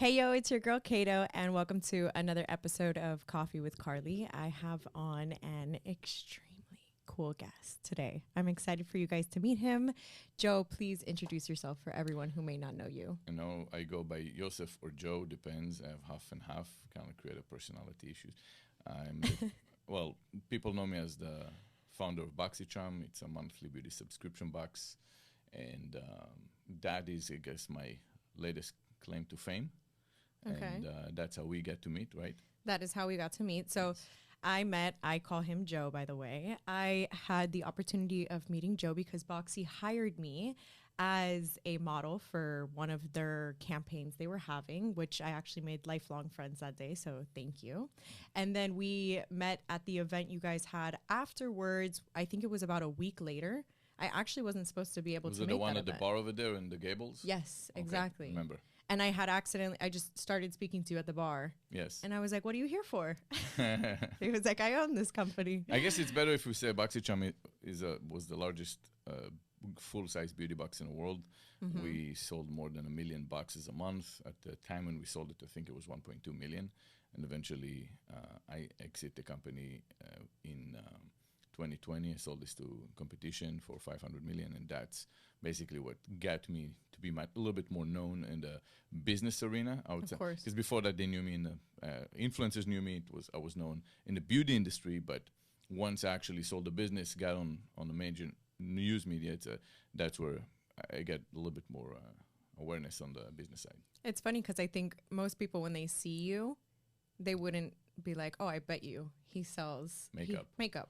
Hey yo, it's your girl Kato, and welcome to another episode of Coffee with Carly. I have on an extremely cool guest today. I'm excited for you guys to meet him. Joe, please introduce yourself for everyone who may not know you. You know, I go by Yosef or Joe, depends. I have half and half, kind of creative personality issues. I'm well, people know me as the founder of Boxy Charm. It's a monthly beauty subscription box, and that is, I guess, my latest claim to fame. Okay. And that's how we get to meet, right? That is how we got to meet. So Yes. I call him Joe, by the way. I had the opportunity of meeting Joe because Boxy hired me as a model for one of their campaigns they were having, which I actually made lifelong friends that day. So thank you. And then we met at the event you guys had afterwards. I think it was about a week later. I actually wasn't supposed to be able Was to it make the one that at the event. bar over there in the Gables? Yes, Okay, exactly. remember. And I just started speaking to you at the bar. Yes. And I was like, what are you here for? He was like, I own this company. I guess it's better if we say Boxycharm was the largest full-size beauty box in the world. Mm-hmm. We sold more than 1 million boxes a month. At the time when we sold it, I think it was 1.2 million. And eventually, I exit the company in 2020. I sold this to competition for 500 million, and that's basically what got me to be a little bit more known in the business arena. I would say, Of course. because before that they knew me in the influencers knew me. I was known in the beauty industry, but once I actually sold the business, got on the major news media, that's where I get a little bit more awareness on the business side. It's funny because I think most people, when they see you, they wouldn't be like, oh, I bet you he sells Makeup. Makeup.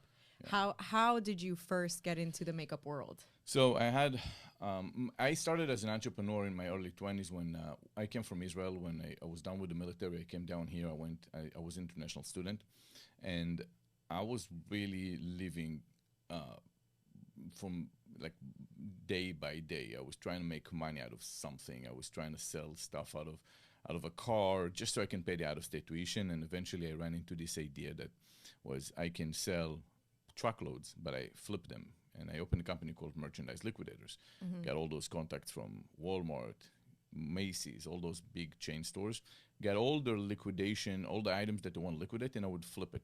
Yeah. How did you first get into the makeup world? So I started as an entrepreneur in my early 20s when I came from Israel. When I was done with the military, I came down here. I was an international student, and I was really living from like day by day. I was trying to make money out of something. I was trying to sell stuff out of a car just so I can pay the out-of-state tuition. And eventually I ran into this idea that was I can sell truckloads, but I flip them. And I opened a company called Merchandise Liquidators. Mm-hmm. Got all those contacts from Walmart, Macy's, all those big chain stores. Got all their liquidation, all the items that they want to liquidate, and I would flip it.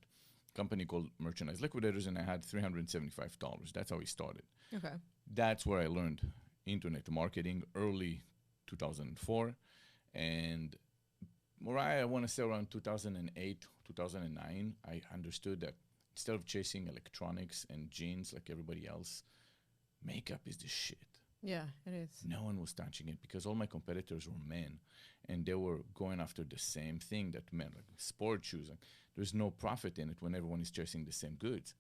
Company called Merchandise Liquidators, and I had $375. That's how we started. Okay. That's where I learned internet marketing, early 2004. And I want to say around 2008, 2009, I understood that instead of chasing electronics and jeans like everybody else, makeup is the shit. Yeah, it is. No one was touching it because all my competitors were men, and they were going after the same thing that men, like sport shoes. Like, there's no profit in it when everyone is chasing the same goods.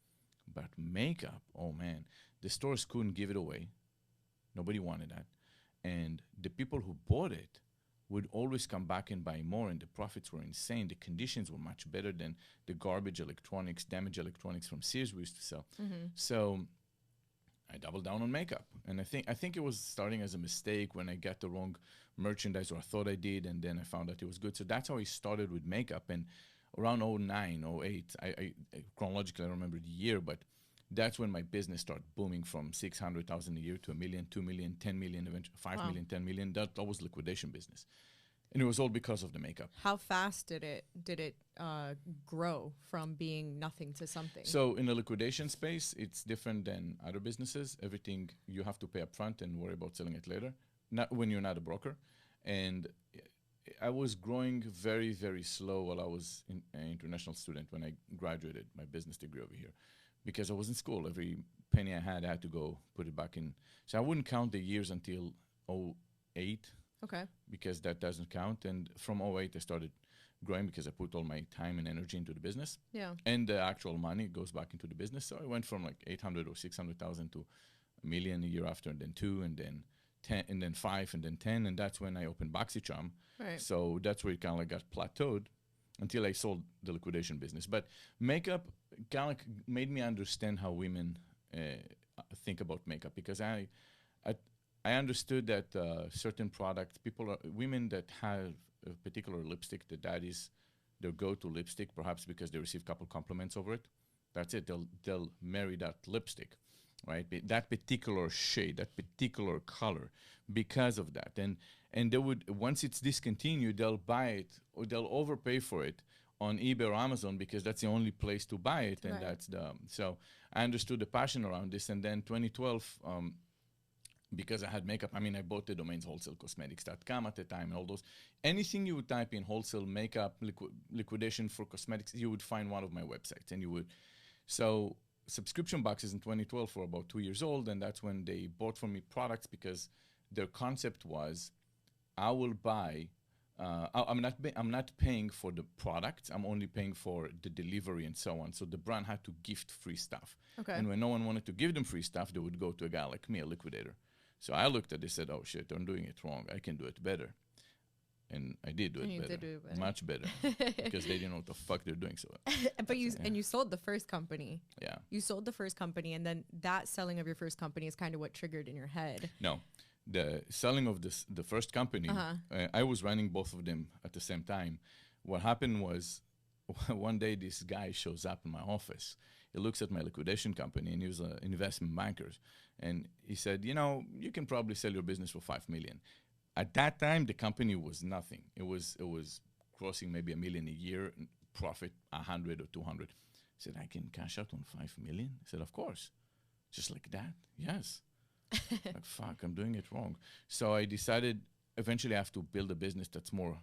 But makeup, oh man, the stores couldn't give it away. Nobody wanted that. And the people who bought it would always come back and buy more, and the profits were insane. The conditions were much better than the garbage electronics, damaged electronics from Sears we used to sell. Mm-hmm. So I doubled down on makeup. And I think it was starting as a mistake when I got the wrong merchandise, or I thought I did, and then I found out it was good. So that's how I started with makeup. And around 09, 08, I chronologically I don't remember the year, but that's when my business started booming from 600,000 a year to 1 million, 2 million, 10 million, eventually 5 million, 10 million. That was liquidation business. And it was all because of the makeup. How fast did it grow from being nothing to something? So in the liquidation space, it's different than other businesses. Everything you have to pay up front and worry about selling it later, not when you're not a broker. And I was growing very, very slow while I was an international student when I graduated my business degree over here. Because I was in school. Every penny I had to go put it back in. So I wouldn't count the years until 08. Okay. Because that doesn't count. And from 08, I started growing because I put all my time and energy into the business. Yeah. And the actual money goes back into the business. So I went from like 800 or 600,000 to 1 million a year after, and then 2, and then 10, and then 5, and then 10. And that's when I opened Boxycharm. Right. So that's where it kind of like got plateaued until I sold the liquidation business. But makeup kind of like made me understand how women think about makeup, because I understood that certain products, women that have a particular lipstick, that is their go-to lipstick, perhaps because they receive a couple compliments over it. That's it. They'll marry that lipstick, right? That particular shade, that particular color, because of that. And and they would, once it's discontinued, they'll buy it or they'll overpay for it on eBay or Amazon because that's the only place to buy it, and that's the so I understood the passion around this, and then 2012. Because I had makeup, I mean, I bought the domains wholesalecosmetics.com at the time and all those. Anything you would type in wholesale makeup, liquidation for cosmetics, you would find one of my websites. And you would. So subscription boxes in 2012 were about 2 years old, and that's when they bought from me products because their concept was, I will buy, I'm not paying for the products, I'm only paying for the delivery and so on. So the brand had to gift free stuff. Okay. And when no one wanted to give them free stuff, they would go to a guy like me, a liquidator. So I looked at it and said, oh shit, I'm doing it wrong. I can do it better. And I did do it better. Did do it better. Much better. Because they didn't know what the fuck they're doing. So But you sold the first company. Yeah. You sold the first company, and then that selling of your first company is kind of what triggered in your head. No. The selling of the first company, I was running both of them at the same time. What happened was, one day this guy shows up in my office. He looks at my liquidation company, and he was an investment banker. And he said, you know, you can probably sell your business for $5 million. At that time, the company was nothing. It was crossing maybe $1 million a year, profit 100 or 200. I said, I can cash out on $5 million? I said, of course. Just like that? Yes. Like, fuck, I'm doing it wrong. So I decided eventually I have to build a business that's more,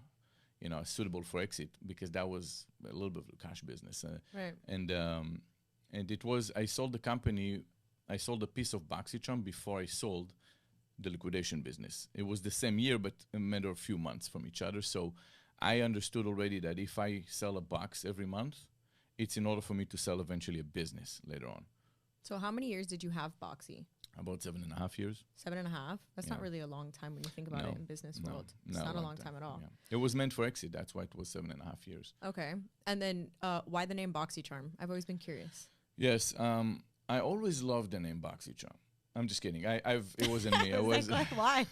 you know, suitable for exit, because that was a little bit of a cash business. Right. And it was, I sold the company, I sold a piece of Boxy Charm before I sold the liquidation business. It was the same year, but a matter of few months from each other. So I understood already that if I sell a box every month, it's in order for me to sell eventually a business later on. So how many years did you have Boxy? About 7.5 years. 7.5? That's not really a long time when you think about it in business world. It's not a long time at all. Yeah. It was meant for exit. That's why it was 7.5 years. Okay. And then why the name Boxycharm? I've always been curious. Yes. I always loved the name Boxy Charm. I'm just kidding. It wasn't me. I was like, why?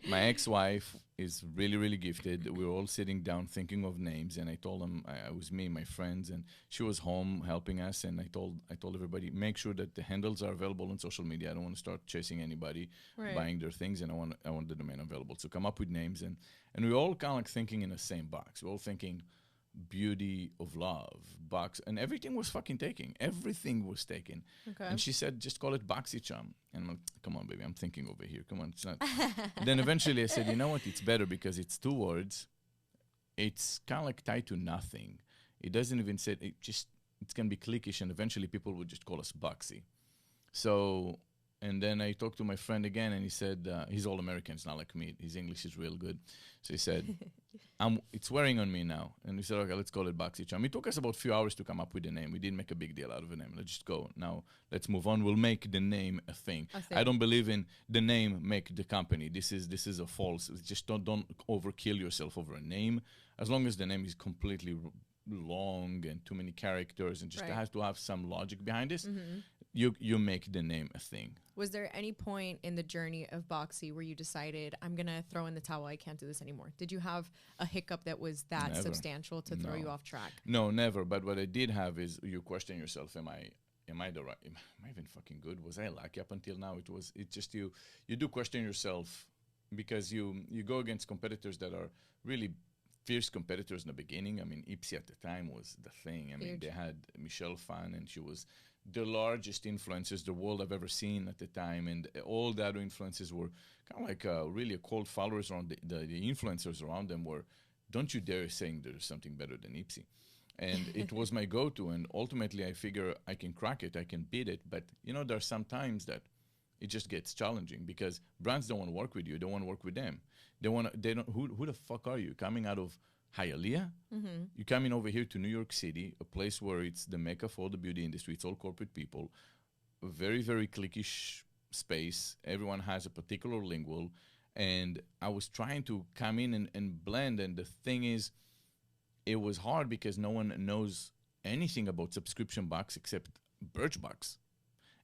My ex-wife is really, really gifted. We were all sitting down thinking of names, and I told them I was me and my friends, and she was home helping us. And I told everybody, make sure that the handles are available on social media. I don't want to start chasing anybody buying their things, and I want the domain available. So come up with names, and we were all kind of like thinking in the same box. We're all thinking beauty of love box, and everything was fucking taken. Everything was taken. Okay. And she said, just call it Boxy Charm. And I'm like, come on, baby, I'm thinking over here. Come on, it's not. Then eventually I said, you know what? It's better because it's 2 words. It's kind of like tied to nothing. It doesn't even say it. Just it's gonna be cliquish, and eventually people would just call us Boxy. So. And then I talked to my friend again, and he said, he's all American, it's not like me. His English is real good. So he said, it's wearing on me now. And we said, okay, let's call it Boxy Charm. It took us about a few hours to come up with the name. We didn't make a big deal out of the name. Let's just go. Now, let's move on. We'll make the name a thing. I don't believe in the name make the company. This is a false. Just don't overkill yourself over a name. As long as the name is completely long and too many characters and just has to have some logic behind this, you make the name a thing. Was there any point in the journey of Boxy where you decided, I'm going to throw in the towel, I can't do this anymore? Did you have a hiccup that was that substantial to throw you off track? No, never. But what I did have is you question yourself, am I the right? Am I even fucking good? Was I lucky up until now? It's just you do question yourself, because you go against competitors that are really fierce competitors in the beginning. I mean, Ipsy at the time was the thing. I mean, they had Michelle Phan, and she was the largest influencers the world I've ever seen at the time, and all the other influencers were kind of like really a cold followers around the influencers around them were, don't you dare saying there's something better than Ipsy. And it was my go-to, and ultimately I figure I can crack it, I can beat it. But there are some times that it just gets challenging, because brands don't want to work with you, they want to work with them. They don't. Who the fuck are you? Coming out of Hialeah? You're coming over here to New York City, a place where it's the mecca for the beauty industry. It's all corporate people, a very, very cliquish space. Everyone has a particular lingual, and I was trying to come in and blend. And the thing is, it was hard because no one knows anything about subscription box except Birchbox,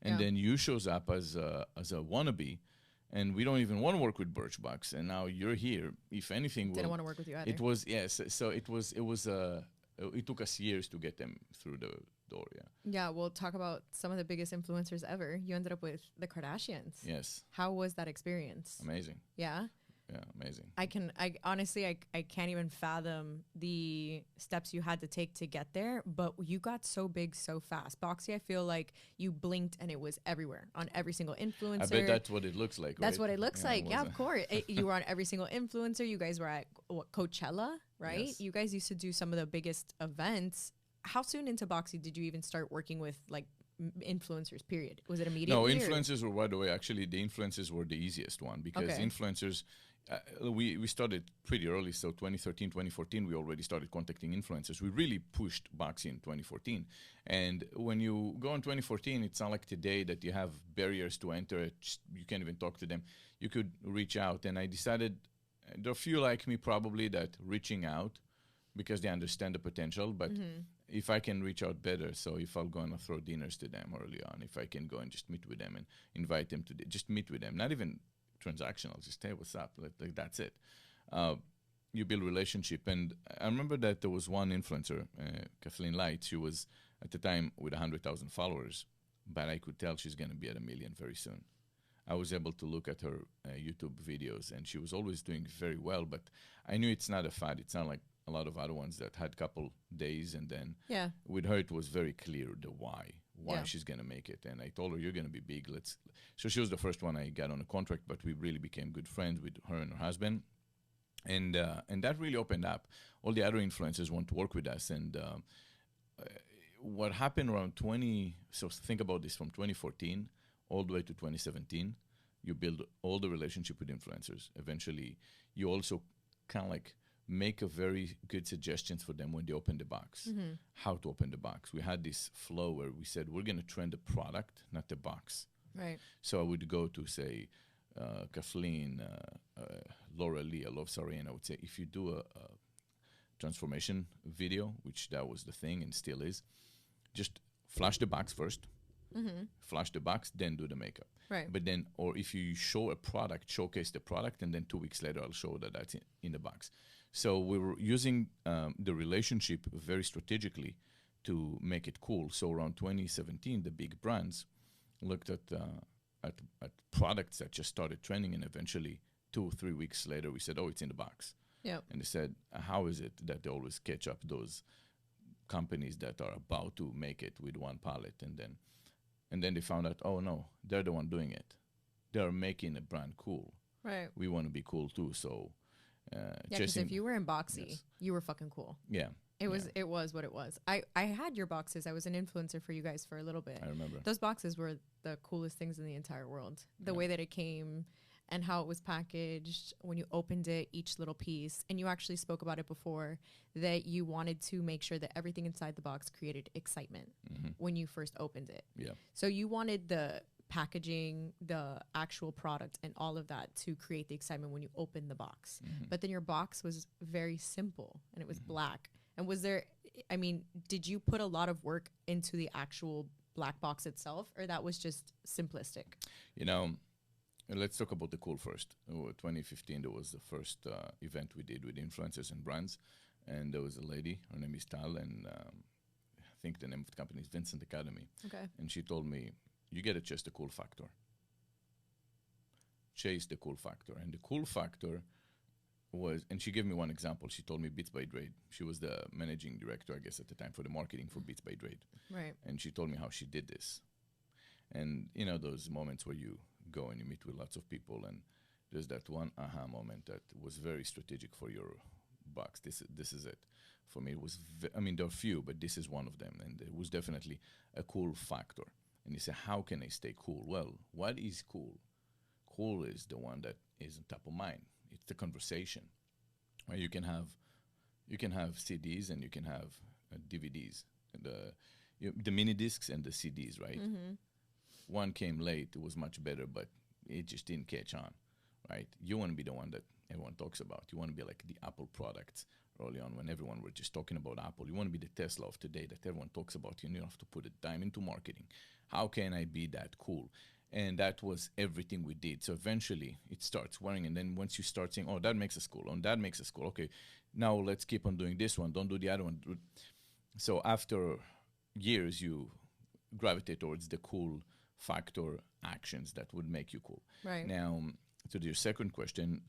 and then you shows up as a wannabe. And we don't even want to work with Birchbox, and now you're here. If anything, didn't want to work with you either. It was So it took us years to get them through the door. Yeah. Yeah, we'll talk about some of the biggest influencers ever. You ended up with the Kardashians. Yes. How was that experience? Amazing. Yeah. Yeah, amazing. I honestly, I can't even fathom the steps you had to take to get there, but you got so big so fast. Boxy, I feel like you blinked and it was everywhere on every single influencer. I bet that's what it looks like, That's right? what it looks Yeah, like. Yeah, was of course. You were on every single influencer. You guys were at Coachella, right? Yes. You guys used to do some of the biggest events. How soon into Boxy did you even start working with like influencers, period? Was it immediately? No, or- influencers were right away. Actually, the influencers were the easiest one because Okay. influencers, we started pretty early. So 2013, 2014, we already started contacting influencers. We really pushed Boxy in 2014. And when you go in 2014, it's not like today that you have barriers to enter. You can't even talk to them. You could reach out. And I decided, there are few like me probably that reaching out because they understand the potential. But if I can reach out better, so if I'll go and throw dinners to them early on, if I can go and just meet with them and invite them to just meet with them, not even transactional, just hey, what's up? Like that's it. You build relationship. And I remember that there was one influencer, Kathleen Light. She was at the time with 100,000 followers, but I could tell she's going to be at 1 million very soon. I was able to look at her YouTube videos, and she was always doing very well. But I knew it's not a fad. It's not like a lot of other ones that had couple days, and then with her it was very clear the why she's gonna make it. And I told her, you're gonna be big. So she was the first one I got on a contract, but we really became good friends with her and her husband, and that really opened up. All the other influencers want to work with us, and what happened around 20. So think about this, from 2014 all the way to 2017, you build all the relationship with influencers. Eventually, you also kind of like make a very good suggestions for them when they open the box, how to open the box. We had this flow where we said, we're going to trend the product, not the box. Right. So I would go to, say, Kathleen, Laura Lee, I love Sorry, and I would say, if you do a transformation video, which that was the thing and still is, just flash the box first, flash the box, then do the makeup. Right. But then, or if you show a product, showcase the product, and then 2 weeks later, I'll show that that's in the box. So we were using the relationship very strategically to make it cool. So around 2017, the big brands looked at products that just started trending, and eventually 2 or 3 weeks later, we said, oh, it's in the box. Yep. And they said, how is it that they always catch up those companies that are about to make it with one palette? And then they found out, oh, no, they're the one doing it. They're making a brand cool. Right. We want to be cool too. So because if you were in Boxy, you were fucking cool. Yeah. It was what it was. I had your boxes. I was an influencer for you guys for a little bit. I remember. Those boxes were the coolest things in the entire world. The way that it came and how it was packaged, when you opened it, each little piece. And you actually spoke about it before, that you wanted to make sure that everything inside the box created excitement when you first opened it. Yeah. So you wanted the packaging, the actual product, and all of that to create the excitement when you open the box. But then your box was very simple, and it was black. And was there, I mean, did you put a lot of work into the actual black box itself, or that was just simplistic? You know, let's talk about the cool first. 2015, there was the first event we did with influencers and brands. And there was a lady, her name is Tal, and I think the name of the company is Vincent Academy. Okay. And she told me, you got to chase the cool factor. Chase the cool factor. And the cool factor was, and she gave me one example. She told me Beats by Dre. She was the managing director, I guess, at the time for the marketing for Beats by Dre. Right. And she told me how she did this. And, you know, those moments where you go and you meet with lots of people, and there's that one aha moment that was very strategic for your box. This is it. For me, it was, I mean, there are few, but this is one of them. And it was definitely a cool factor. And you say, how can I stay cool? Well, what is cool? Cool is the one that is on top of mind. It's the conversation. Right? You can have CDs and you can have DVDs, the mini discs and the CDs, right? One came late, it was much better, but it just didn't catch on, right? You want to be the one that everyone talks about. You want to be like the Apple products early on when everyone were just talking about Apple. You want to be the Tesla of today that everyone talks about. You don't have to put a dime into marketing. How can I be that cool? And that was everything we did. So eventually it starts wearing. And then once you start saying, oh, that makes us cool. Oh, that makes us cool. Okay, now let's keep on doing this one. Don't do the other one. So after years, you gravitate towards the cool factor actions that would make you cool. Right. Now, to your second question,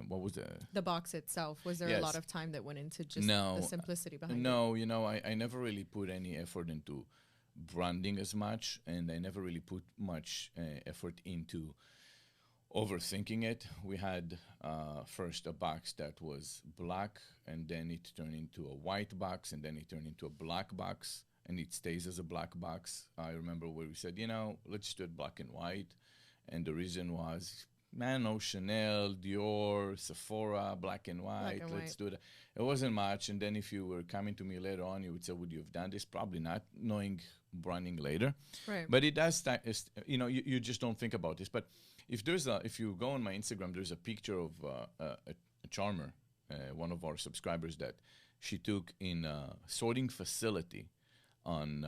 what was the box itself? Was there a Yes. lot of time that went into just No, the simplicity behind it? No, I never really put any effort into branding as much, and I never really put much effort into overthinking it. We had first a box that was black, and then it turned into a white box, and then it turned into a black box, and it stays as a black box. I remember where we said, let's do it black and white, and the reason was, man, no, Chanel, Dior, Sephora, black and white, let's do that. It wasn't much, and then if you were coming to me later on, you would say, would you have done this? Probably not, knowing branding later. Right. But it does, you just don't think about this. But if you go on my Instagram, there's a picture of a charmer, one of our subscribers, that she took in a sorting facility in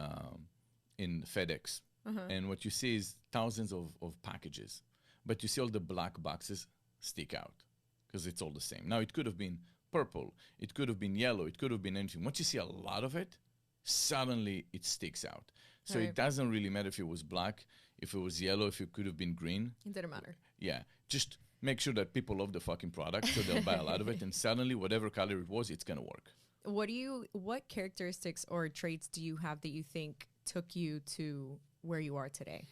FedEx. And what you see is thousands of packages. But you see all the black boxes stick out because it's all the same. Now, it could have been purple. It could have been yellow. It could have been anything. Once you see a lot of it, suddenly it sticks out. So Right. it doesn't really matter if it was black, if it was yellow, if it could have been green. It didn't matter. Yeah. Just make sure that people love the fucking product, so they'll buy a lot of it. And suddenly, whatever color it was, it's going to work. What characteristics or traits do you have that you think took you to where you are today?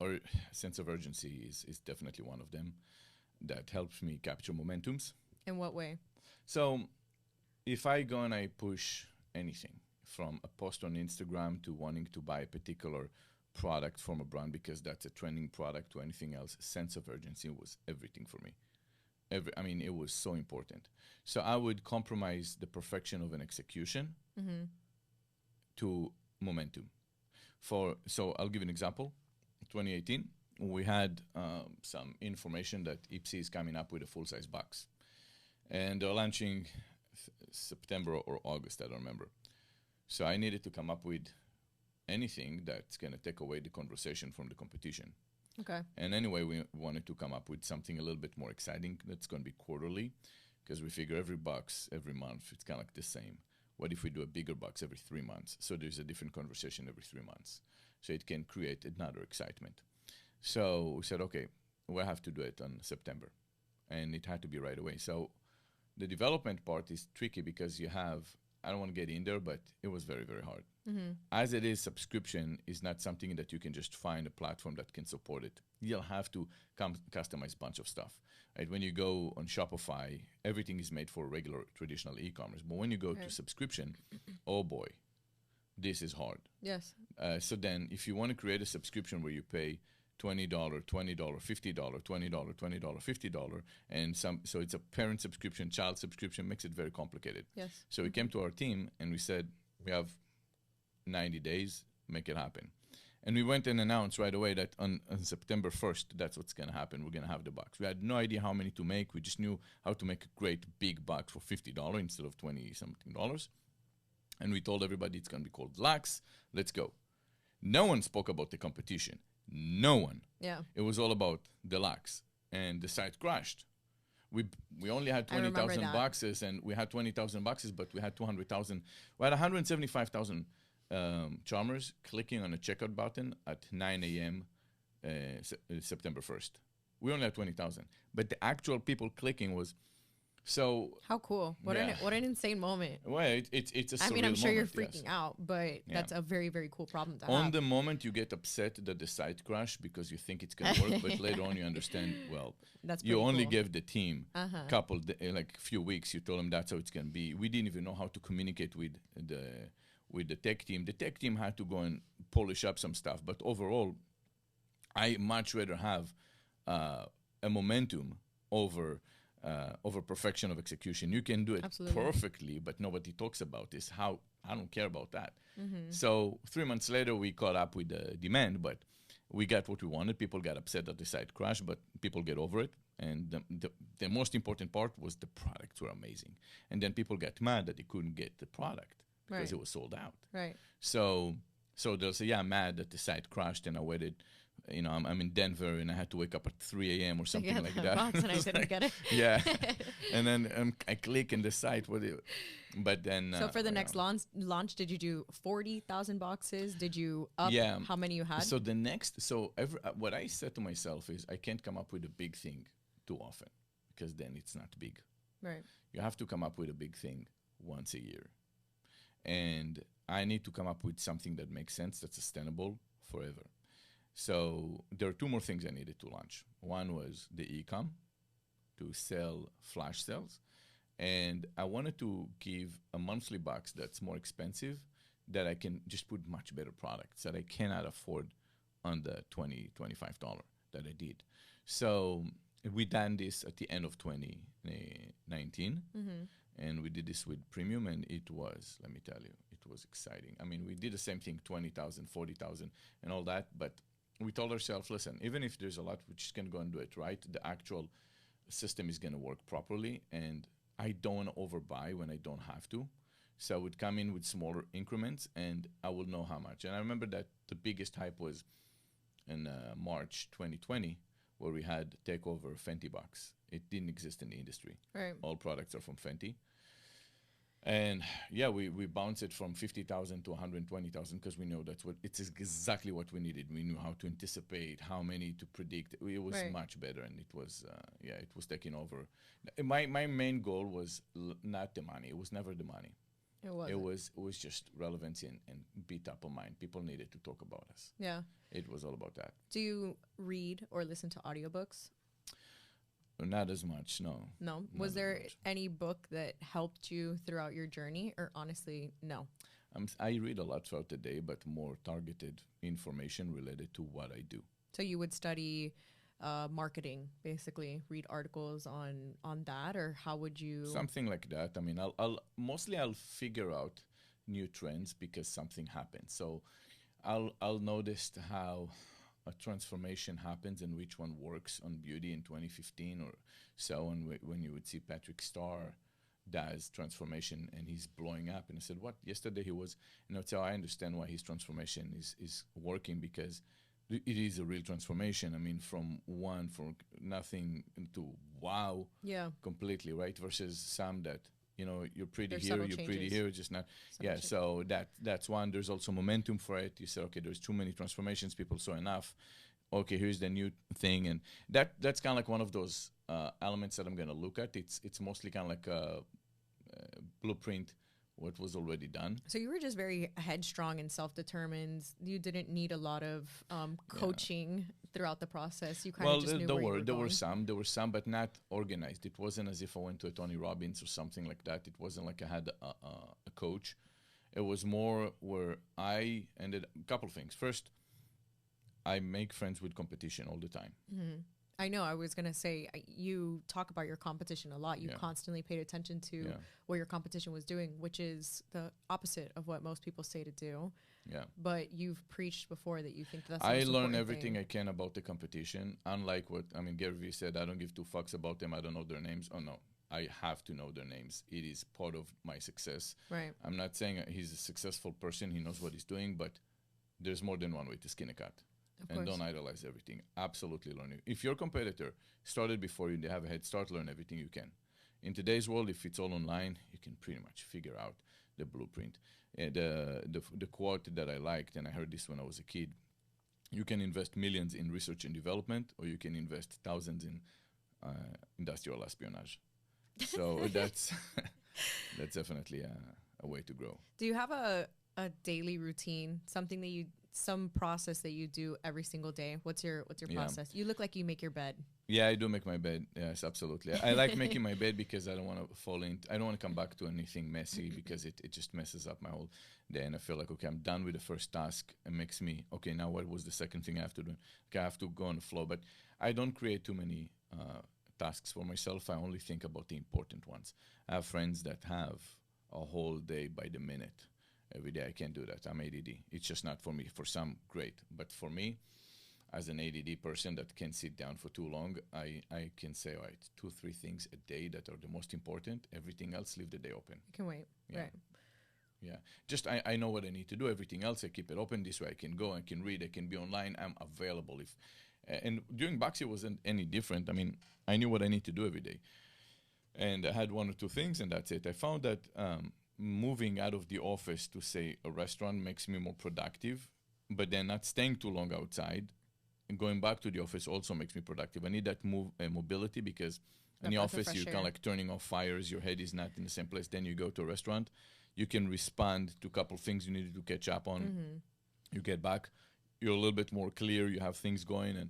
Our sense of urgency is definitely one of them that helps me capture momentums. In what way? So if I go and I push anything from a post on Instagram to wanting to buy a particular product from a brand because that's a trending product to anything else, sense of urgency was everything for me. It was so important. So I would compromise the perfection of an execution to momentum. So I'll give you an example. 2018, we had some information that Ipsy is coming up with a full-size box. And they're launching September or August, I don't remember. So I needed to come up with anything that's going to take away the conversation from the competition. Okay. And anyway, we wanted to come up with something a little bit more exciting that's going to be quarterly, because we figure every box, every month, it's kind of like the same. What if we do a bigger box every 3 months? So there's a different conversation every 3 months. So it can create another excitement. So we said, okay, we'll have to do it on September. And it had to be right away. So the development part is tricky because I don't want to get in there, but it was very, very hard. As it is, subscription is not something that you can just find a platform that can support it. You'll have to customize a bunch of stuff. Right? When you go on Shopify, everything is made for regular traditional e-commerce. But when you go to subscription, oh boy, this is hard. Yes. So then if you want to create a subscription where you pay $20, $20, $50, $20, $20, $50, and so it's a parent subscription, child subscription, makes it very complicated. Yes. So we came to our team and we said, we have 90 days, make it happen. And we went and announced right away that on September 1st, that's what's going to happen. We're going to have the box. We had no idea how many to make. We just knew how to make a great big box for $50 instead of $20-something. And we told everybody it's going to be called Deluxe. Let's go. No one spoke about the competition. No one. Yeah. It was all about Deluxe. And the site crashed. We only had 20,000 boxes, and we had 20,000 boxes, but we had 200,000. We had 175,000 charmers clicking on a checkout button at 9 a.m. September 1st. We only had 20,000. But the actual people clicking was so... How cool. What an insane moment. Well, it's a surreal moment. I'm sure you're freaking out, but that's a very, very cool problem to have. On the moment, you get upset that the site crashed because you think it's going to work, but later on you understand, well, that's you only cool. gave the team a few weeks. You told them that's how it's going to be. We didn't even know how to communicate with the tech team. The tech team had to go and polish up some stuff, but overall, I much rather have a momentum over perfection of execution. You can do it perfectly, but nobody talks about this. How I don't care about that. So 3 months later, we caught up with the demand, but we got what we wanted. People got upset that the site crashed, but people get over it. And the most important part was the products were amazing. And then people got mad that they couldn't get the product because it was sold out. Right. So they'll say, yeah, I'm mad that the site crashed and I waited you know, I'm in Denver and I had to wake up at 3 a.m. or something like that. Box and I didn't get it. Yeah. And then I click in the site. But then. So for the next launch, did you do 40,000 boxes? Did you up how many you had? So what I said to myself is I can't come up with a big thing too often because then it's not big. Right. You have to come up with a big thing once a year. And I need to come up with something that makes sense, that's sustainable forever. So there are two more things I needed to launch. One was the e-com to sell flash sales. And I wanted to give a monthly box that's more expensive that I can just put much better products that I cannot afford on the $20, $25 that I did. So we done this at the end of 2019. And we did this with premium, and it was, let me tell you, it was exciting. I mean, we did the same thing, 20,000, 40,000 and all that, but we told ourselves, listen, even if there's a lot, we're just going to go and do it right. The actual system is going to work properly, and I don't overbuy when I don't have to. So I would come in with smaller increments, and I will know how much. And I remember that the biggest hype was in March 2020, where we had takeover Fenty box. It didn't exist in the industry. Right. All products are from Fenty. And yeah, we bounced it from 50,000 to 120,000 because we know it's exactly what we needed. We knew how to anticipate, how many to predict. It was much better, and it was it was taking over. My main goal was not the money. It was never the money. It was just relevancy and be top of mind. People needed to talk about us. Yeah. It was all about that. Do you read or listen to audiobooks? Not as much, no. No? Was there any book that helped you throughout your journey, or honestly, no? I read a lot throughout the day, but more targeted information related to what I do. So you would study marketing, basically, read articles on that, or how would you? Something like that. I mean, I'll figure out new trends because something happened. So I'll notice how a transformation happens and which one works on beauty in 2015 or so. And when you would see Patrick Starr does transformation and he's blowing up, and I said, what? Yesterday he was, so I understand why his transformation is working, because it is a real transformation. I mean, from nothing to wow, completely, right? Versus some that, you're pretty There's here, you're pretty here, just not. So that's one. There's also momentum for it. You say, okay, there's too many transformations. People saw enough. Okay, here's the new thing, and that's kind of like one of those elements that I'm going to look at. It's mostly kind of like a blueprint, what was already done. So you were just very headstrong and self-determined. You didn't need a lot of coaching throughout the process. You kind of just knew where you were going. There were some, but not organized. It wasn't as if I went to a Tony Robbins or something like that. It wasn't like I had a coach. It was more where I ended a couple of things. First, I make friends with competition all the time. Mm-hmm. I know. I was going to say, you talk about your competition a lot. You constantly paid attention to what your competition was doing, which is the opposite of what most people say to do. Yeah. But you've preached before that you think that's the I most learn important everything thing. I can about the competition. Unlike Gary Vee said, I don't give two fucks about them. I don't know their names. Oh, no. I have to know their names. It is part of my success. Right. I'm not saying he's a successful person. He knows what he's doing, but there's more than one way to skin a cat. And don't idolize everything. Absolutely learn it. If your competitor started before you, they have a head start, learn everything you can. In today's world, if it's all online, you can pretty much figure out the blueprint. The quote that I liked, and I heard this when I was a kid, you can invest millions in research and development, or you can invest thousands in industrial espionage. So that's definitely a way to grow. Do you have a daily routine, some process that you do every single day? What's your process? You look like you make your bed. Yeah, I do make my bed. Yes, absolutely. I like making my bed because I don't want to I don't want to come back to anything messy because it just messes up my whole day. And I feel like, okay, I'm done with the first task. It makes me, okay, now what was the second thing I have to do? Okay, I have to go on the flow. But I don't create too many tasks for myself. I only think about the important ones. I have friends that have a whole day by the minute. Every day I can't do that. I'm ADD. It's just not for me. For some, great. But for me, as an ADD person that can sit down for too long, I can say, all right, 2-3 things a day that are the most important. Everything else, leave the day open. You can wait. Yeah. Right. Yeah. Just I know what I need to do. Everything else, I keep it open. This way I can go, I can read, I can be online. I'm available. If And during Boxy, it wasn't any different. I mean, I knew what I need to do every day. And I had one or two things, and that's it. I found that moving out of the office to, say, a restaurant makes me more productive, but then not staying too long outside and going back to the office also makes me productive. I need that mobility, because in the office, you're kind of like turning off fires. Your head is not in the same place. Then you go to a restaurant, you can respond to a couple of things you needed to catch up on. Mm-hmm. You get back, you're a little bit more clear. You have things going. And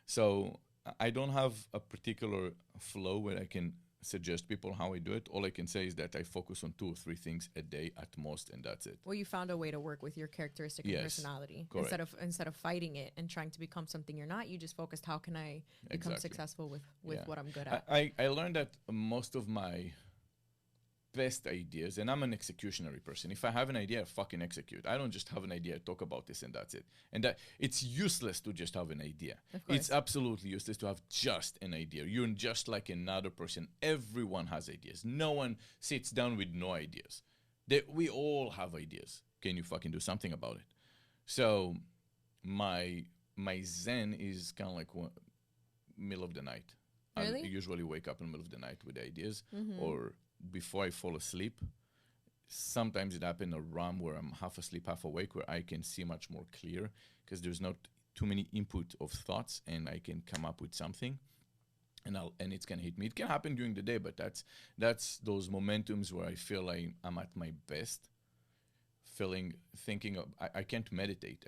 so I don't have a particular flow where I can suggest people how I do it. All I can say is that I focus on 2 or 3 things a day at most, and that's it. Well, you found a way to work with your characteristic and personality. Correct. Instead of fighting it and trying to become something you're not, you just focused, how can I become successful with what I'm good at? I learned that most of my best ideas, and I'm an executionary person. If I have an idea, I fucking execute. I don't just have an idea, I talk about this and that's it. And that it's useless to just have an idea. It's absolutely useless to have just an idea. You're just like another person. Everyone has ideas. No one sits down with no ideas. We all have ideas. Can you fucking do something about it? So my zen is kind of like middle of the night. Really? I usually wake up in the middle of the night with ideas, or before I fall asleep. Sometimes it happens around where I'm half asleep, half awake, where I can see much more clear, because there's not too many input of thoughts, and I can come up with something, and it's gonna hit me. It can happen during the day, but that's those momentums where I feel like I'm at my best, thinking of. I can't meditate.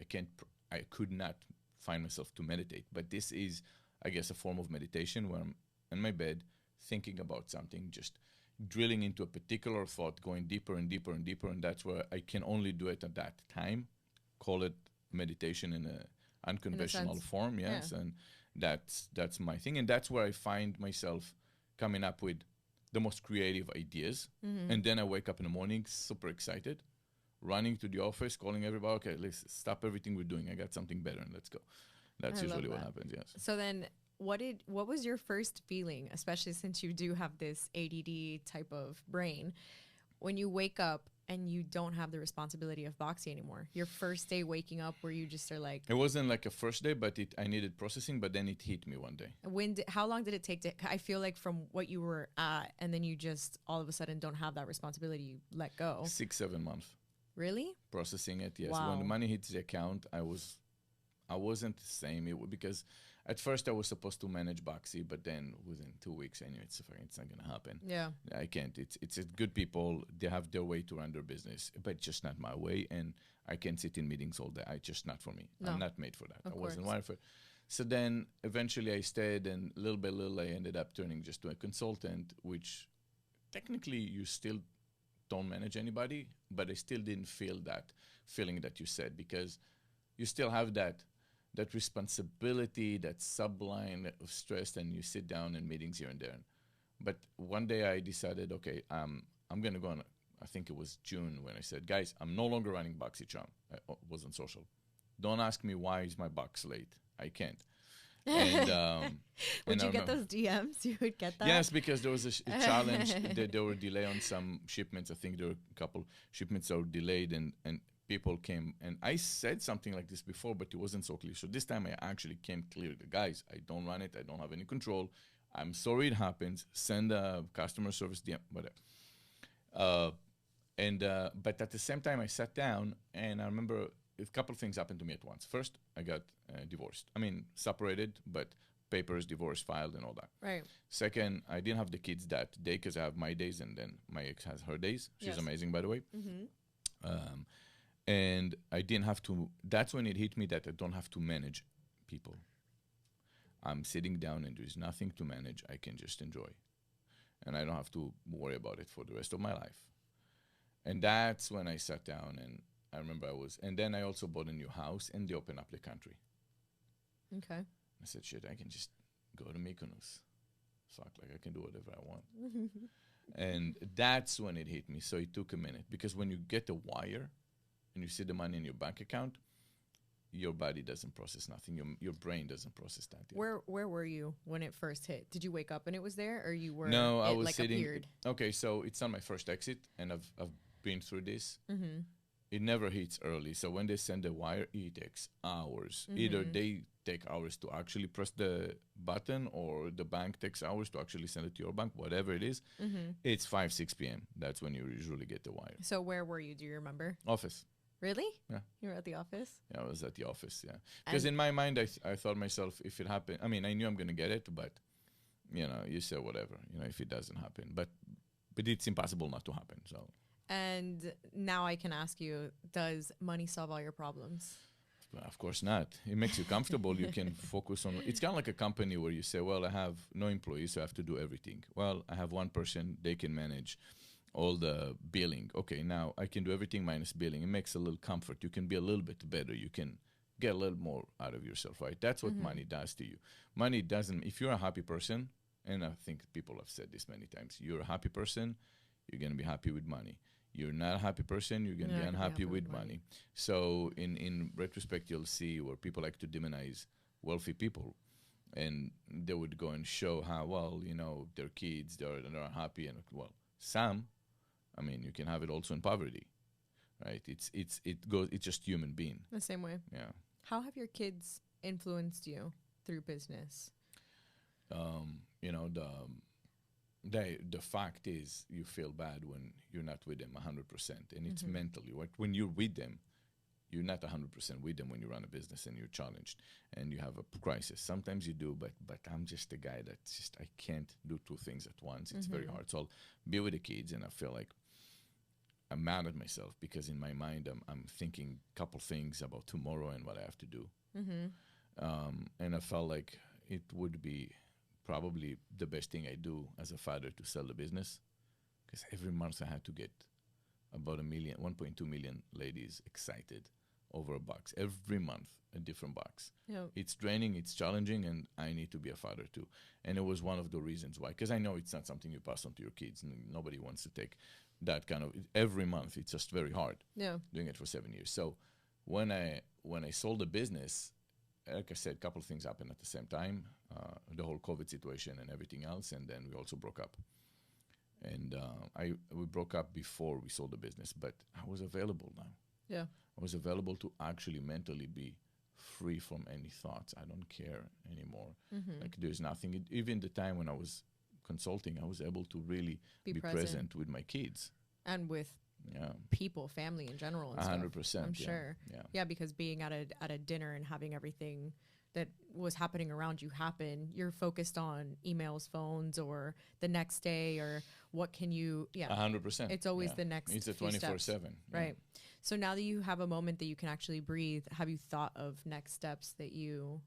I could not find myself to meditate, but this is, I guess, a form of meditation where I'm in my bed thinking about something, just drilling into a particular thought, going deeper and deeper and deeper, and that's where I can only do it at that time. Call it meditation in an unconventional form, yes, and that's my thing, and that's where I find myself coming up with the most creative ideas, and then I wake up in the morning super excited, running to the office, calling everybody, okay, let's stop everything we're doing. I got something better, and let's go. That's usually what happens, yes. So then what was your first feeling, especially since you do have this ADD type of brain, when you wake up and you don't have the responsibility of Boxy anymore? Your first day waking up, where you just are like... It wasn't like a first day, but I needed processing, but then it hit me one day. How long did it take to... I feel like from what you were at, and then you just all of a sudden don't have that responsibility, you let go. 6-7 months. Really? Processing it, yes. Wow. When the money hits the account, I wasn't the same. Because at first I was supposed to manage Boxy, but then within 2 weeks I knew it's not going to happen. Yeah. I can't. It's good people. They have their way to run their business, but just not my way. And I can't sit in meetings all day. Just not for me. No. I'm not made for that. I wasn't wired for it. So then eventually I stayed, and little by little I ended up turning just to a consultant, which technically you still don't manage anybody, but I still didn't feel that feeling that you said, because you still have that responsibility, that subline of stress, and you sit down in meetings here and there. But one day I decided, okay, I'm going to go on, I think it was June, when I said, guys, I'm no longer running Boxy Charm. I was on social. Don't ask me why is my box late. I can't. And would you get those DMs? You would get that? Yes, because there was a challenge. There were delay on some shipments. I think there were a couple shipments that were delayed, and people came, and I said something like this before, but it wasn't so clear. So this time I actually came clear. Guys, I don't run it. I don't have any control. I'm sorry it happens. Send a customer service DM, whatever. But at the same time, I sat down, and I remember a couple of things happened to me at once. First, I got divorced. I mean, separated, but papers, divorce filed, and all that. Right. Second, I didn't have the kids that day because I have my days, and then my ex has her days. She's amazing, by the way. Mm-hmm. And I didn't have to. That's when it hit me that I don't have to manage people. I'm sitting down, and there's nothing to manage. I can just enjoy, and I don't have to worry about it for the rest of my life. And that's when I sat down, and I remember and then I also bought a new house, and they opened up the country. Okay. I said, shit, I can just go to Mykonos. Fuck, like I can do whatever I want. And that's when it hit me. So it took a minute, because when you get a wire and you see the money in your bank account, your body doesn't process nothing. Your brain doesn't process that yet. Where were you when it first hit? Did you wake up and it was there, or you were? No, I was sitting. Appeared? Okay, so it's not my first exit, and I've been through this. Mm-hmm. It never hits early. So when they send a wire, it takes hours. Either they take hours to actually press the button, or the bank takes hours to actually send it to your bank, whatever it is. It's 5, 6 p.m. That's when you usually get the wire. So where were you? Do you remember? Office. Really? Yeah. You were at the office? Yeah, I was at the office, yeah. Because in my mind, I thought myself, if it happened, I mean, I knew I'm going to get it, but, you know, you say whatever, you know, if it doesn't happen. But it's impossible not to happen, so. And now I can ask you, does money solve all your problems? Of course not. It makes you comfortable. You can focus on, it's kind of like a company where you say, well, I have no employees, so I have to do everything. Well, I have one person, they can manage all the billing. Okay, now I can do everything minus billing. It makes a little comfort. You can be a little bit better. You can get a little more out of yourself, right? That's what money does to you. Money doesn't, if you're a happy person, and I think people have said this many times, you're a happy person, you're going to be happy with money. You're not a happy person, you're going to be unhappy with money. So in retrospect, you'll see where people like to demonize wealthy people. And they would go and show how, well, you know, their kids, they're happy. And, well, some, I mean, you can have it also in poverty, right? It's just human being. The same way. Yeah. How have your kids influenced you through business? You know, the fact is you feel bad when you're not with them 100%, and it's mentally. Right? When you're with them, you're not 100% with them when you run a business and you're challenged and you have a crisis. Sometimes you do, but I'm just a guy that's just, I can't do two things at once. It's very hard. So I'll be with the kids, and I feel like I'm mad at myself because in my mind I'm thinking a couple things about tomorrow and what I have to do. And I felt like it would be probably the best thing I do as a father to sell the business, because every month I had to get about 1.2 million ladies excited over a box. Every month, a different box. Yep. It's draining, it's challenging, and I need to be a father too. And it was one of the reasons why, because I know it's not something you pass on to your kids, and nobody wants to take that kind of, every month, it's just very hard. Yeah. Doing it for 7 years. So when I sold the business, like I said, a couple of things happened at the same time, the whole COVID situation and everything else, and then we also broke up. And we broke up before we sold the business, but I was available now. Yeah. I was available to actually mentally be free from any thoughts. I don't care anymore. Like there's nothing. Even the time when I was consulting, I was able to really be present with my kids. And with people, family in general. And 100%. stuff, I'm sure. Yeah, because being at a dinner and having everything that was happening around you happen, you're focused on emails, phones, or the next day, or what can you, 100%. It's always the next It's a few 24/7. steps. Right. So now that you have a moment that you can actually breathe, have you thought of next steps that you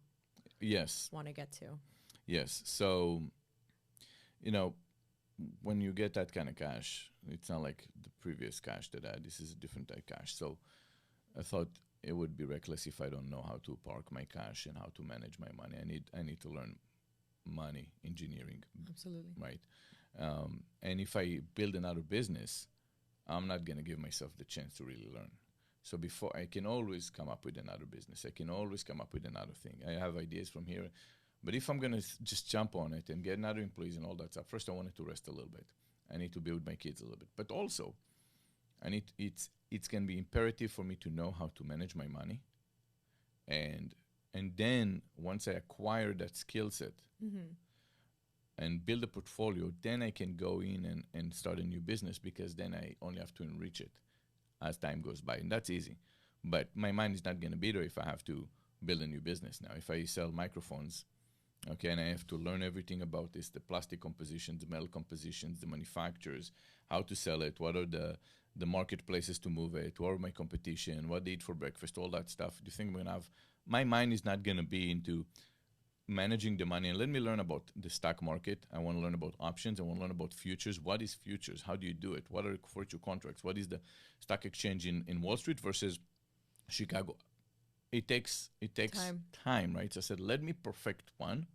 want to get to? Yes. So, you know, when you get that kind of cash, it's not like the previous cash that I had. This is a different type of cash. So I thought it would be reckless if I don't know how to park my cash and how to manage my money. I need to learn money engineering. Absolutely. Right. And if I build another business, I'm not going to give myself the chance to really learn. So before, I can always come up with another business. I can always come up with another thing. I have ideas from here. But if I'm going to just jump on it and get another employees and all that stuff, first I wanted to rest a little bit. I need to be with my kids a little bit. But also, it's going to be imperative for me to know how to manage my money. And then once I acquire that skill set and build a portfolio, then I can go in and start a new business, because then I only have to enrich it as time goes by. And that's easy. But my mind is not going to be there if I have to build a new business now. If I sell microphones, okay, and I have to learn everything about this, the plastic compositions, the metal compositions, the manufacturers, how to sell it, what are the marketplaces to move it, what are my competition, what they eat for breakfast, all that stuff. Do you think I'm going to have, my mind is not going to be into managing the money. And let me learn about the stock market. I want to learn about options. I want to learn about futures. What is futures? How do you do it? What are future contracts? What is the stock exchange in Wall Street versus Chicago? It takes time, right? So I said, let me perfect one,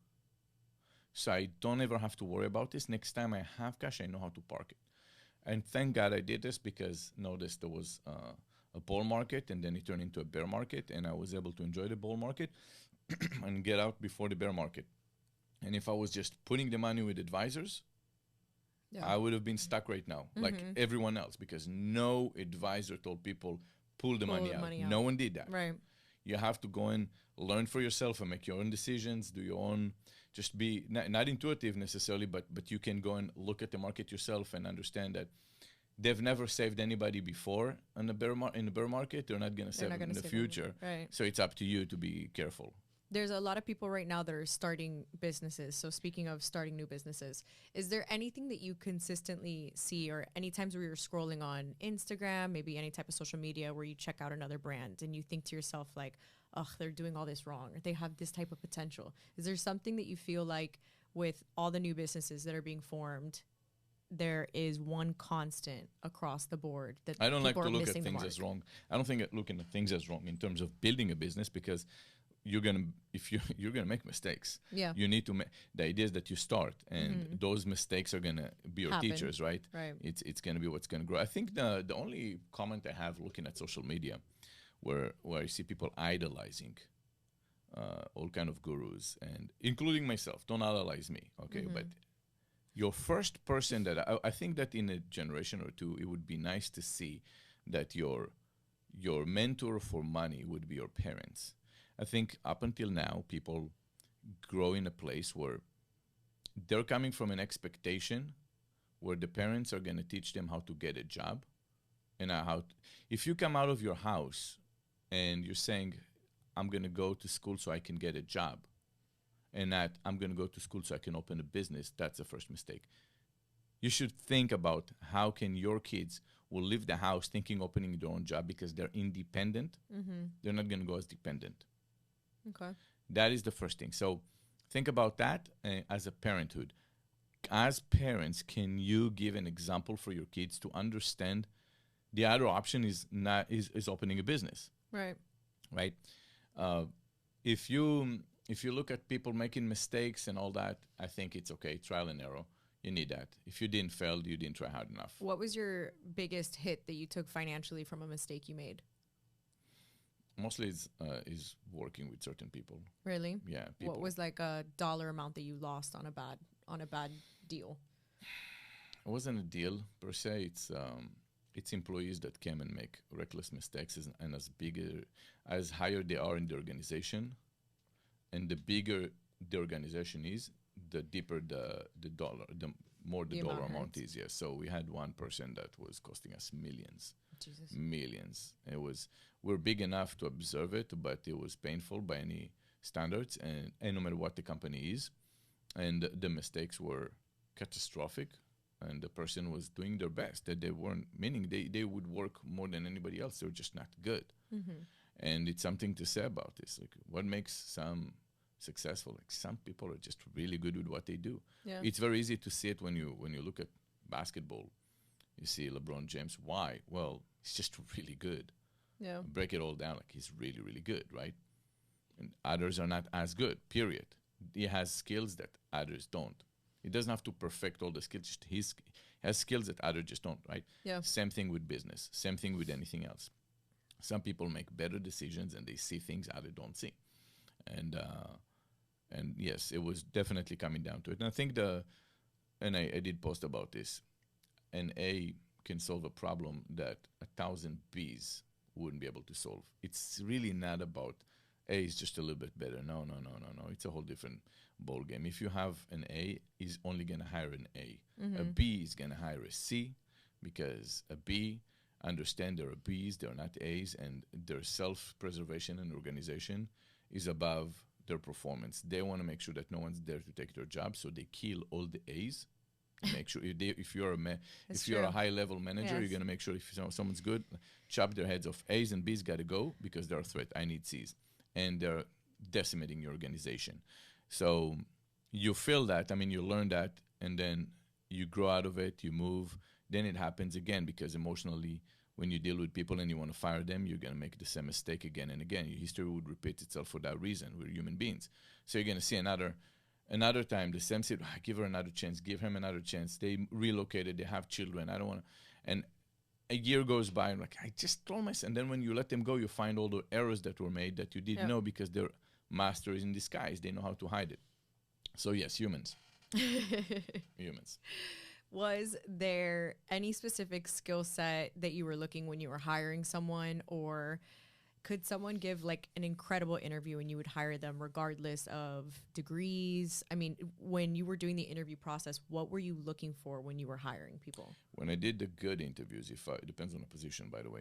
so I don't ever have to worry about this. Next time I have cash, I know how to park it. And thank God I did this, because notice there was a bull market, and then it turned into a bear market, and I was able to enjoy the bull market and get out before the bear market. And if I was just putting the money with advisors, Yeah. I would have been stuck right now, like everyone else, because no advisor told people pull the money out. No one did that. Right. You have to go and learn for yourself and make your own decisions, do your own, just be not intuitive necessarily, but you can go and look at the market yourself and understand that they've never saved anybody before in the bear market. They're not going to save them in the future. Right. So it's up to you to be careful. There's a lot of people right now that are starting businesses. So speaking of starting new businesses, is there anything that you consistently see, or any times where you're scrolling on Instagram, maybe any type of social media, where you check out another brand and you think to yourself like, oh, they're doing all this wrong, or they have this type of potential? Is there something that you feel like with all the new businesses that are being formed, there is one constant across the board that I don't like people to are look at missing the things mark? as wrong. I don't think looking at things as wrong in terms of building a business, because you're gonna make mistakes. Yeah. You need to the idea is that you start, and those mistakes are gonna be your teachers, right? Right. It's gonna be what's gonna grow. I think the only comment I have looking at social media, where I see people idolizing all kind of gurus, and including myself. Don't idolize me, okay? But your first person that I think that in a generation or two, it would be nice to see that your mentor for money would be your parents. I think up until now, people grow in a place where they're coming from an expectation where the parents are going to teach them how to get a job. And if you come out of your house and you're saying, I'm going to go to school so I can get a job, and that I'm going to go to school so I can open a business, that's the first mistake. You should think about how can your kids will leave the house thinking opening their own job because they're independent. They're not going to go as dependent. Okay. That is the first thing. So think about that as a parenthood. As parents, can you give an example for your kids to understand the other option is opening a business, Right. right? If you look at people making mistakes and all that, I think it's okay. Trial and error. You need that. If you didn't fail, you didn't try hard enough. What was your biggest hit that you took financially from a mistake you made? Mostly is working with certain people. Really? Yeah. People. What was like a dollar amount that you lost on a bad deal? It wasn't a deal per se. It's employees that came and make reckless mistakes, and as higher they are in the organization, and the bigger the organization is, the deeper the dollar, the more the dollar amount is. Yes. So we had one person that was costing us millions. Jesus. Millions. We're big enough to observe it, but it was painful by any standards, and no matter what the company is. And the mistakes were catastrophic, and the person was doing their best. That they weren't, meaning they would work more than anybody else. They were just not good. And it's something to say about this. Like, what makes some successful? Like, some people are just really good with what they do. Yeah. It's very easy to see it when you look at basketball. You see LeBron James. Why? Well, he's just really good. Yeah. Break it all down, like he's really, really good, right? And others are not as good, period. He has skills that others don't. He doesn't have to perfect all the skills. Just he has skills that others just don't, right? Yeah. Same thing with business. Same thing with anything else. Some people make better decisions and they see things others don't see. And yes, it was definitely coming down to it. And I think I did post about this. An A can solve a problem that 1,000 Bs wouldn't be able to solve. It's really not about A is just a little bit better. No. It's a whole different ball game. If you have an A, he's only going to hire an A. A B is going to hire a C, because a B understand there are Bs, they're not A's, and their self-preservation and organization is above their performance. They want to make sure that no one's there to take their job, so they kill all the A's. Make sure if you're a high-level manager, you're gonna make sure if someone's good, chop their heads off. A's and B's gotta go because they're a threat. I need C's, and they're decimating your organization. So you feel that. I mean, you learn that, and then you grow out of it. You move. Then it happens again, because emotionally, when you deal with people and you want to fire them, you're gonna make the same mistake again and again. Your history would repeat itself for that reason. We're human beings, so you're gonna see another time, the same said, give her another chance, give him another chance. They relocated, they have children. I don't want to. And a year goes by, and like, I just told myself. And then when you let them go, you find all the errors that were made that you didn't know, because they're masters in disguise. They know how to hide it. So yes, humans. Humans. Was there any specific skill set that you were looking when you were hiring someone, or could someone give like an incredible interview and you would hire them regardless of degrees? I mean, when you were doing the interview process, what were you looking for when you were hiring people? When I did the good interviews, it depends on the position, by the way.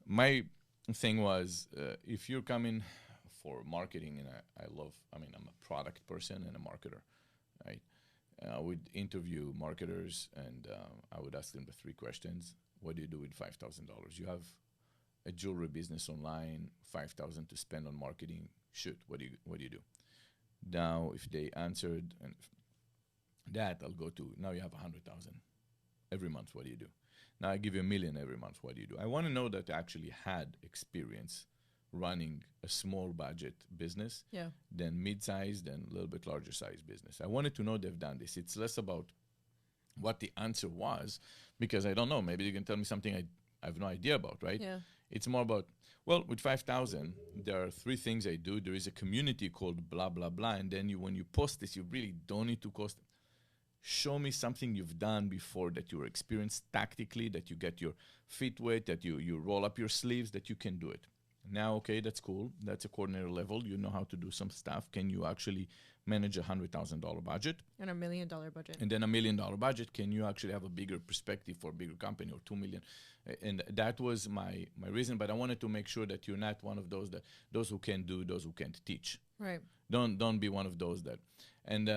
My thing was, if you're coming for marketing, and I'm a product person and a marketer, right? I would interview marketers, and I would ask them the three questions. What do you do with $5,000? You have a jewelry business online, $5,000 to spend on marketing. Shoot, what do you do? Now, if they answered and that, I'll go to, now you have 100,000 every month. What do you do? Now I give you $1 million every month. What do you do? I want to know that they actually had experience running a small budget business, then mid-sized, then a little bit larger size business. I wanted to know they've done this. It's less about what the answer was, because I don't know. Maybe you can tell me something I have no idea about, right? Yeah. It's more about, well, with 5,000, there are three things I do. There is a community called blah, blah, blah. And then when you post this, you really don't need to cost. Show me something you've done before that you're experienced tactically, that you get your feet wet, that you roll up your sleeves, that you can do it. Now, okay, that's cool. That's a coordinator level. You know how to do some stuff. Can you actually manage $100,000 budget? And $1 million budget. And then $1 million budget. Can you actually have a bigger perspective for a bigger company, or 2 million? And that was my reason. But I wanted to make sure that you're not one of those who can do, those who can't teach. Right. Don't be one of those that. And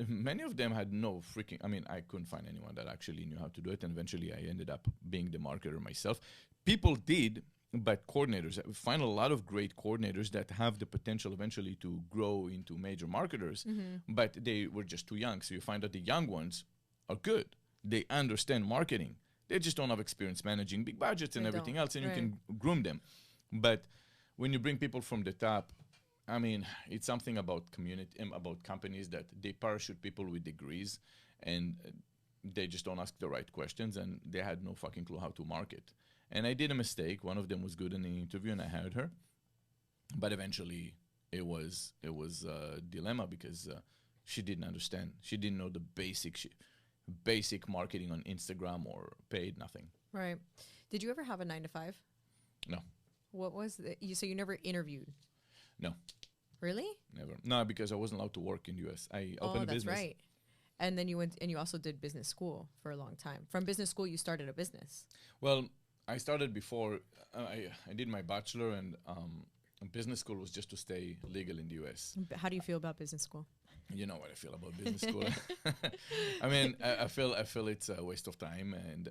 many of them had no freaking, I couldn't find anyone that actually knew how to do it. And eventually I ended up being the marketer myself. People did, but coordinators, I find a lot of great coordinators that have the potential eventually to grow into major marketers, but they were just too young. So you find that the young ones are good. They understand marketing. They just don't have experience managing big budgets and everything else, and you can groom them. But when you bring people from the top, it's something about community, about companies that they parachute people with degrees, and they just don't ask the right questions, and they had no fucking clue how to market. And I did a mistake. One of them was good in the interview, and I hired her. But eventually, it was a dilemma, because she didn't understand. She didn't know the basic marketing on Instagram or paid, nothing. Right. Did you ever have a 9-to-5? No. What was so you never interviewed? No. Really? Never. No, because I wasn't allowed to work in the U.S. I opened a business. That's right. And then you went, and you also did business school for a long time. From business school, you started a business. Well, I started before. I did my bachelor, and business school was just to stay legal in the U.S. How do you feel about business school? You know what I feel about business school. I feel it's a waste of time, and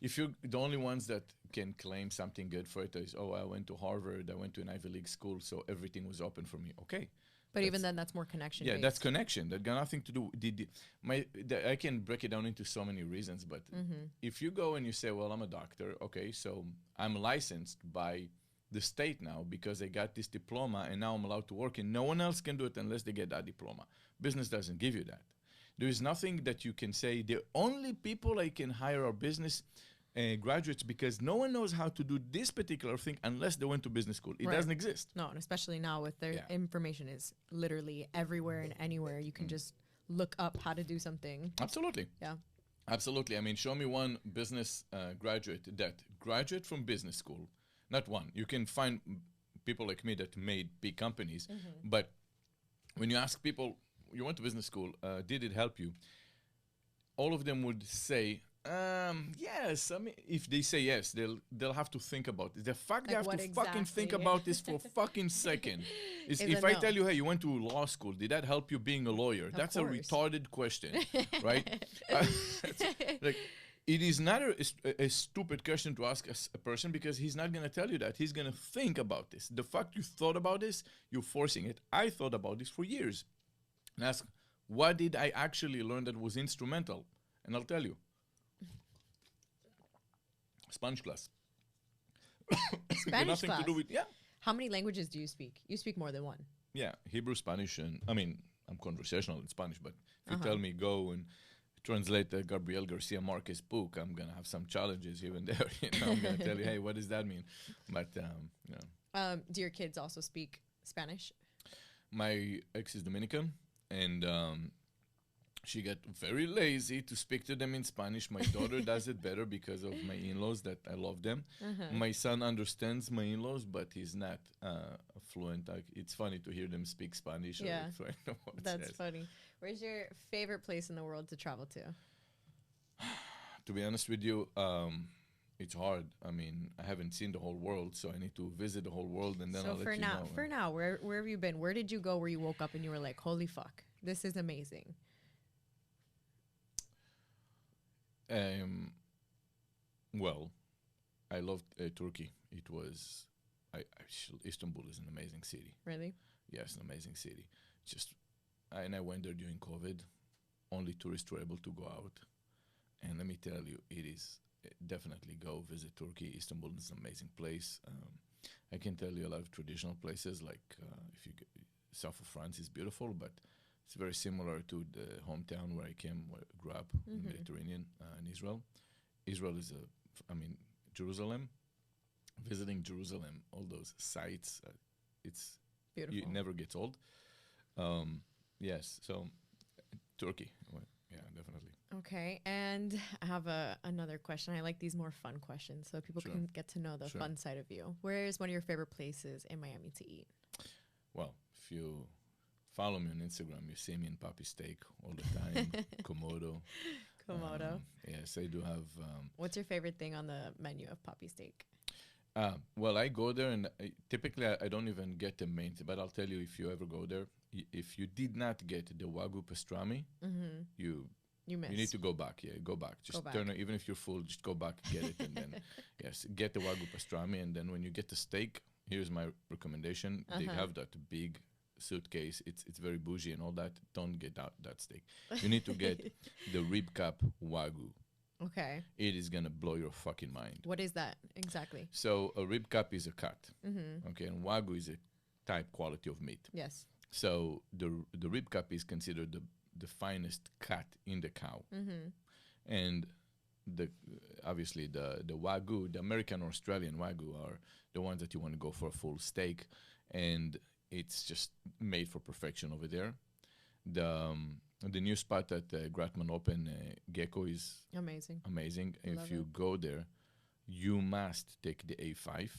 if you're the only ones that can claim something good for it is, I went to Harvard, I went to an Ivy League school, so everything was open for me. Okay. But even then, that's more connection. Yeah, that's connection. That got nothing to do. I can break it down into so many reasons, but if you go and you say, well, I'm a doctor, okay, so I'm licensed by the state now because I got this diploma, and now I'm allowed to work, and no one else can do it unless they get that diploma. Business doesn't give you that. There is nothing that you can say, the only people I can hire are business graduates, because no one knows how to do this particular thing unless they went to business school. It doesn't exist. No, and especially now with their information is literally everywhere and anywhere. You can just look up how to do something. Absolutely. Yeah. Absolutely. Show me one business graduate that graduate from business school. Not one. You can find people like me that made big companies, but when you ask people, you went to business school, did it help you? All of them would say, yes. If they say yes, they'll have to think about it. The fact they have to fucking think about this for a fucking second. If I tell you, hey, you went to law school, did that help you being a lawyer? That's a retarded question, right? It is not a stupid question to ask a person, because he's not going to tell you that. He's going to think about this. The fact you thought about this, you're forcing it. I thought about this for years. And ask, what did I actually learn that was instrumental? And I'll tell you. Spanish class. Spanish nothing class? To do with, How many languages do you speak? You speak more than one. Yeah, Hebrew, Spanish, and I'm conversational in Spanish, but if you tell me go and translate Gabriel Garcia Marquez book, I'm going to have some challenges here and there. I'm going to tell you, hey, what does that mean? But, do your kids also speak Spanish? My ex is Dominican, and She got very lazy to speak to them in Spanish. My daughter does it better because of my in-laws that I love them. My son understands my in-laws, but he's not fluent. It's funny to hear them speak Spanish. Yeah, So I know what it that's says. funny. Where's your favorite place in the world to travel to? To be honest with you, it's hard. I mean, I haven't seen the whole world, so I need to visit the whole world, and then So I'll let you know. for now, where have you been? Where did you go where you woke up and you were like, holy fuck, this is amazing? Well, I loved Turkey. It was, Istanbul is an amazing city. Really? Yes, an amazing city. Just, and I went there during COVID. Only tourists were able to go out. And let me tell you, it is definitely go visit Turkey. Istanbul is an amazing place. I can tell you a lot of traditional places, like if you go, south of France is beautiful, but it's very similar to the hometown where I came, where I grew up in the Mediterranean, in Israel. Israel is Jerusalem. Visiting Jerusalem, all those sites, it's Beautiful. it never gets old. Yes, so Turkey, well, yeah, definitely. Okay, and I have another question. I like these more fun questions so people Sure. can get to know the Sure. fun side of you. Where is one of your favorite places in Miami to eat? Well, if you follow me on Instagram, you see me in Papi Steak all the time. Komodo. Komodo. Yes, I do have. What's your favorite thing on the menu of Poppy Steak? Well, I go there, and typically I don't even get the main. But I'll tell you, if you ever go there, if you did not get the Wagyu pastrami, you You need to go back. Yeah, go back. Just back. turn it. Even if you're full, just go back, get it, and then yes, get the Wagyu pastrami, and then when you get the steak, here's my recommendation: they have that big suitcase. It's very bougie and all that. Don't get that steak. You need to get the rib cap Wagyu. Okay. It is gonna blow your fucking mind. What is that exactly? So a rib cap is a cut, okay, and Wagyu is a type quality of meat. Yes. So the rib cap is considered the finest cut in the cow, and obviously the Wagyu, the American or Australian Wagyu, are the ones that you want to go for a full steak, and it's just made for perfection over there. The new spot that Gratman opened, Gecko, is Amazing. amazing. Love If you it. go there, you must take the A5.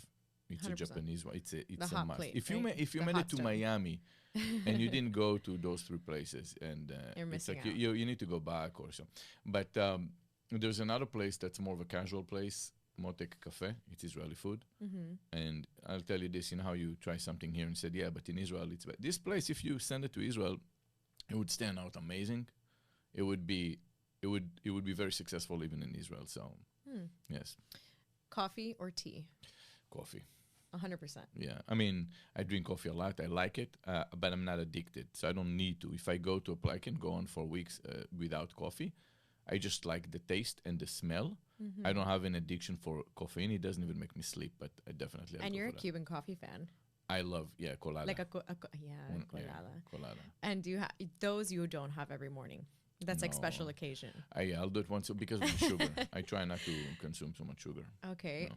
It's a 100%. Japanese one. It's a hot must. plate, If you right? if you The made hot it to stone. Miami and you didn't go to those three places, and You're it's missing like out. you need to go back or so. But there's another place that's more of a casual place, Motek Cafe. It's Israeli food, and I'll tell you this: how you try something here and said, yeah, but in Israel it's bad. This place, if you send it to Israel, it would stand out amazing. It would be very successful even in Israel. So yes, Coffee or tea? coffee. 100%. Yeah, I mean, I drink coffee a lot. I like it, but I'm not addicted, so I don't need to. If I go to a place, I can go on for weeks without coffee. I just like the taste and the smell. I don't have an addiction for caffeine. It doesn't even make me sleep, but I definitely. And go you're a for that. Cuban coffee fan. I love colada. Like Yeah, colada. colada. And do you those you don't have every morning? That's like special No. occasion. I'll do it once because of the sugar. I try not to consume so much sugar. Okay.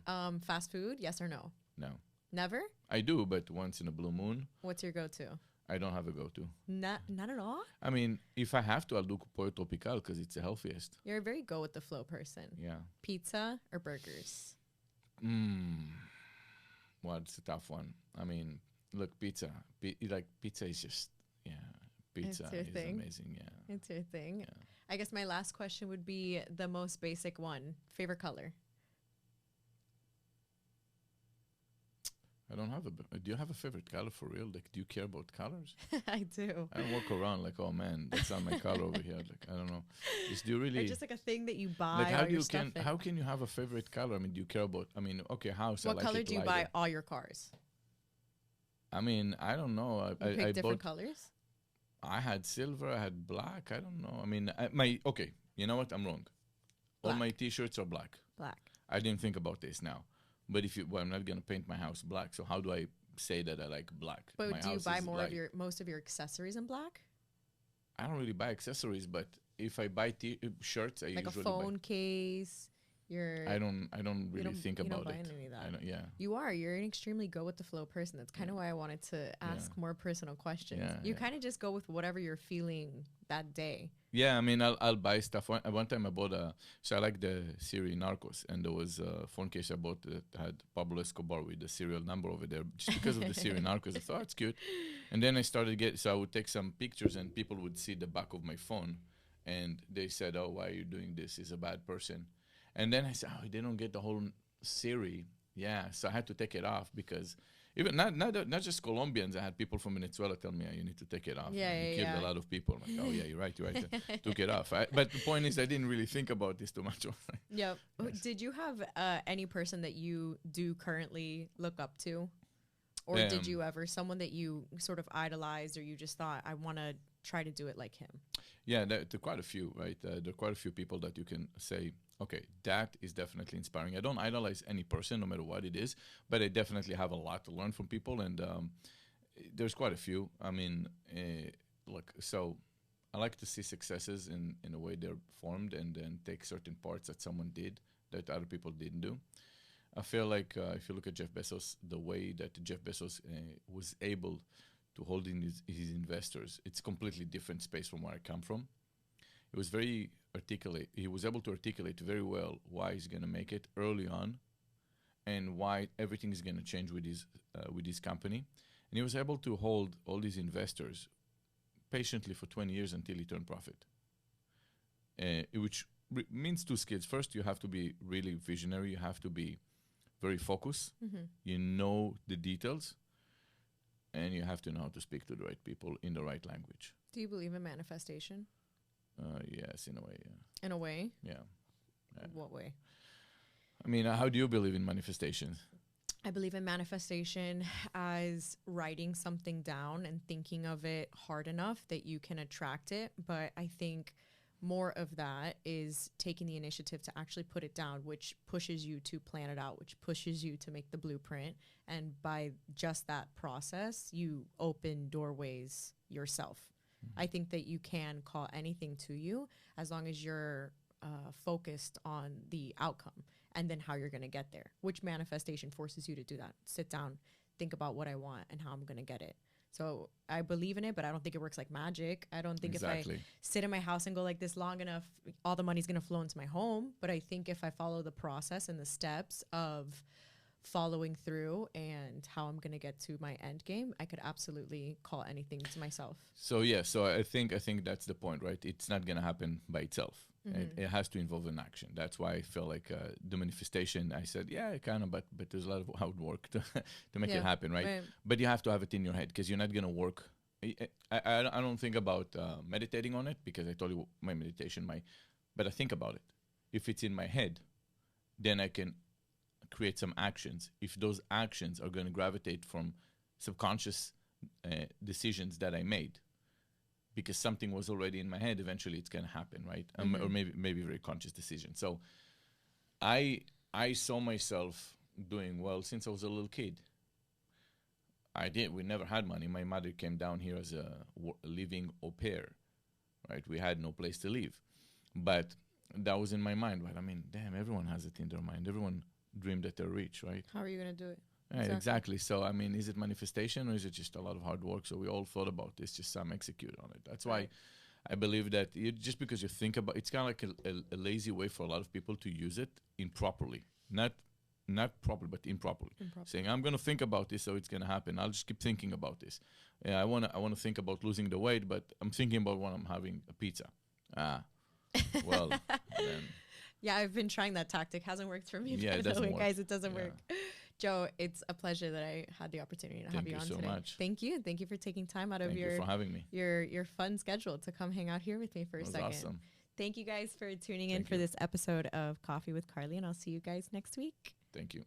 Fast food, yes or no? No, Never? I do, but once in a blue moon. What's your go-to? I don't have a go-to. Not at all? I mean, if I have to, I'll do Pollo Tropical because it's the healthiest. You're a very go with the flow person. Yeah. Pizza or burgers? Well, it's a tough one. I mean, look, pizza. Pizza is just, pizza your is thing? amazing. Yeah. It's your thing. Yeah. I guess my last question would be the most basic one. Favorite color? I don't have do you have a favorite color for real? Like, do you care about colors? I do. I don't walk around like, oh man, that's not my color over here. Like, I don't know. Do you really? It's just like a thing that you buy Like, how all do your you stuff in. how can you have a favorite color? I mean, do you care about? I mean, okay, house. I What like color it do you buy lighter. all your cars? I mean, I don't know. You pick I different bought. colors? I had silver. I had black. I don't know. I mean, okay. You know what? I'm wrong. All Black. my T-shirts are black. Black. I didn't think about this now. But I'm not gonna paint my house black. So how do I say that I like black? But My do you house buy is more of light. most of your accessories in black? I don't really buy accessories, but if I buy shirts, I Like a usually phone case, your I don't really think you about don't buy it. into any of that. I don't, yeah. You're an extremely go with the flow person. That's kind of why I wanted to ask more personal questions. You kind of just go with whatever you're feeling that day. Yeah, I mean, I'll buy stuff. One time I bought so I like the series Narcos, and there was a phone case I bought that had Pablo Escobar with the serial number over there, just because of the series Narcos. I thought it's cute, and then I started so I would take some pictures, and people would see the back of my phone, and they said, "Oh, why are you doing this? He's a bad person." And then I said, "Oh, they don't get the whole series." Yeah, so I had to take it off because. Even not just Colombians, I had people from Venezuela tell me, you need to take it off. You killed a lot of people. I'm like, oh yeah, you're right. Took it off. But the point is, I didn't really think about this too much. Yep. Yes. Did you have any person that you do currently look up to? Or did you ever, someone that you sort of idolized, or you just thought, I want to try to do it like him? Yeah, there are quite a few, right? There are quite a few people that you can say, okay, that is definitely inspiring. I don't idolize any person, no matter what it is, but I definitely have a lot to learn from people, and there's quite a few. I mean, look, so I like to see successes in the way they're formed, and then take certain parts that someone did that other people didn't do. I feel like if you look at Jeff Bezos, the way that Jeff Bezos was able to hold in his investors, it's a completely different space from where I come from. He was very articulate. He was able to articulate very well why he's going to make it early on, and why everything is going to change with his company. And he was able to hold all these investors patiently for 20 years until he turned profit, which means two skills. First, you have to be really visionary. You have to be very focused. Mm-hmm. You know the details, and you have to know how to speak to the right people in the right language. Do you believe in manifestation? Yes, in a way, yeah. In a way? Yeah. What way? I mean, how do you believe in manifestation? I believe in manifestation as writing something down and thinking of it hard enough that you can attract it. But I think more of that is taking the initiative to actually put it down, which pushes you to plan it out, which pushes you to make the blueprint. And by just that process, you open doorways yourself. I think that you can call anything to you as long as you're focused on the outcome and then how you're going to get there, which manifestation forces you to do that. Sit down, think about what I want and how I'm going to get it. So I believe in it, but I don't think it works like magic. I don't think if I sit in my house and go like this long enough, all the money's going to flow into my home. But I think if I follow the process and the steps of following through and how I'm going to get to my end game, I could absolutely call anything to myself. So yeah, so I think that's the point, right? It's not going to happen by itself. It has to involve an action. That's why I feel like the manifestation, I said, yeah, kind of, but there's a lot of hard work to make it happen, right? But you have to have it in your head, because you're not going to work. I don't think about meditating on it, because I told you my meditation, but I think about it. If it's in my head, then I can create some actions. If those actions are going to gravitate from subconscious decisions that I made, because something was already in my head, eventually it's going to happen, right? Or maybe very conscious decision. So I saw myself doing well since I was a little kid. We never had money. My mother came down here as a living au pair, right? We had no place to live. But that was in my mind. But I mean, damn, everyone has it in their mind. Everyone dreamed that they're rich, right? How are you going to do it? Yeah, exactly. So, I mean, is it manifestation, or is it just a lot of hard work? So we all thought about this, just some execute on it. That's why I believe that just because you think about it's kind of like a lazy way for a lot of people to use it improperly. Not properly, but improperly. Saying, I'm going to think about this, so it's going to happen. I'll just keep thinking about this. Yeah, I want to think about losing the weight, but I'm thinking about when I'm having a pizza. Well, then. Yeah, I've been trying that tactic. Hasn't worked for me. Yeah, it doesn't work. Guys, it doesn't work. Joe, it's a pleasure that I had the opportunity to have you on today. Thank you so much. Thank you. Thank you for taking time out of you for having me. your fun schedule to come hang out here with me for a second. Awesome. Thank you guys for tuning in for this episode of Coffee with Carly, and I'll see you guys next week. Thank you.